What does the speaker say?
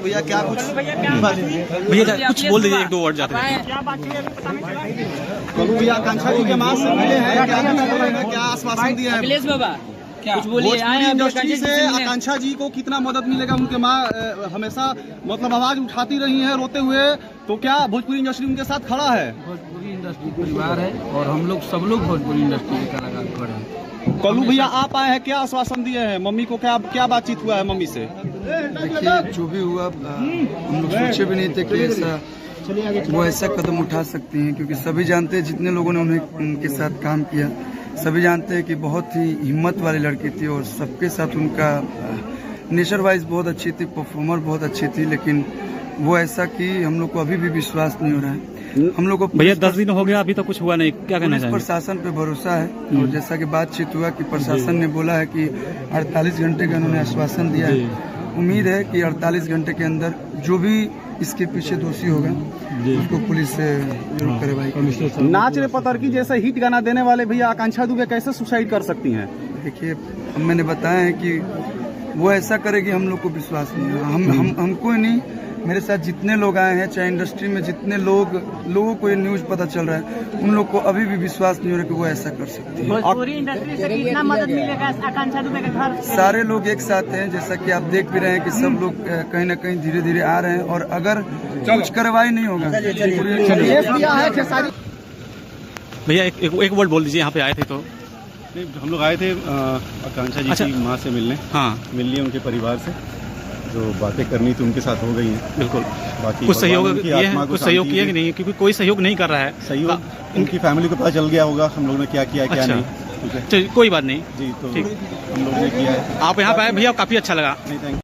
भैया क्या कुछ भैया कुछ बोल दीजिए, एक दो वर्ड जाते हैं। भैया आकांक्षा जी के मां से मिले हैं, क्या आश्वासन दिया है? कुछ बोलिए। इंडस्ट्री से आकांक्षा जी को कितना मदद मिलेगा? उनके माँ हमेशा मतलब आवाज उठाती रही हैं रोते हुए, तो क्या भोजपुरी इंडस्ट्री उनके साथ खड़ा है? भोजपुरी इंडस्ट्री परिवार है और हम लोग सब लोग भोजपुरी इंडस्ट्री के कलाकार खड़े हैं। कल्लू भैया आप आए हैं, क्या आश्वासन दिए हैं? मम्मी को क्या बातचीत हुआ है मम्मी से? देखिए जो भी हुआ हम लोग सोचे भी नहीं थे कि वो ऐसा कदम उठा सकती हैं, क्योंकि सभी जानते हैं, जितने लोगों ने उनके साथ काम किया सभी जानते हैं कि बहुत ही हिम्मत वाली लड़की थी और सबके साथ उनका नेचर वाइज बहुत अच्छी थी, परफॉर्मर बहुत अच्छी थी, लेकिन वो ऐसा कि हम लोग को अभी भी विश्वास नहीं हो रहा है। हम लोग को भैया 10 दिन हो गया, अभी तक कुछ हुआ नहीं, क्या कहना चाहिए? प्रशासन पे भरोसा है और जैसा कि बातचीत हुआ कि प्रशासन ने बोला है कि 48 घंटे का उन्होंने आश्वासन दिया है। उम्मीद है कि 48 घंटे के अंदर जो भी इसके पीछे दोषी होगा उसको पुलिस से जरूर कार्रवाई। नाच रे पतरकी जैसे हिट गाना देने वाले भैया आकांक्षा दुबे कैसे सुसाइड कर सकती हैं? देखिए मैंने बताया है कि वो ऐसा करेगी, हम लोग को विश्वास नहीं है। हमको ही नहीं, मेरे साथ जितने लोग आए हैं, चाहे इंडस्ट्री में जितने लोगों को ये न्यूज पता चल रहा है, उन लोग को अभी भी विश्वास नहीं हो रहा कि वो ऐसा कर सकती है। भोजपुरी इंडस्ट्री से कितना मदद मिलेगा आकांक्षा दुबे के घर? सारे लोग एक साथ हैं, जैसा कि आप देख भी रहे हैं कि सब लोग कहीं ना कहीं धीरे धीरे आ रहे हैं और अगर कुछ कार्रवाई नहीं होगा। भैया एक वर्ड बोल दीजिए, यहाँ पे आए थे तो। हम लोग आए थे आकांक्षा जी की माँ से मिलने। हाँ, मिल लिए उनके परिवार से, जो बातें करनी थी उनके साथ हो गई हैं। बिल्कुल। बाकी कुछ सहयोग किया कि नहीं? क्योंकि कोई सहयोग नहीं कर रहा है। सहयोग उनकी फैमिली को पता चल गया होगा हम लोग ने क्या किया है, क्या नहीं। ठीक है, कोई बात नहीं जी, तो ठीक, हम लोग ने किया है। आप यहाँ पे आए भैया, काफी अच्छा लगा। नहीं, थैंक यू।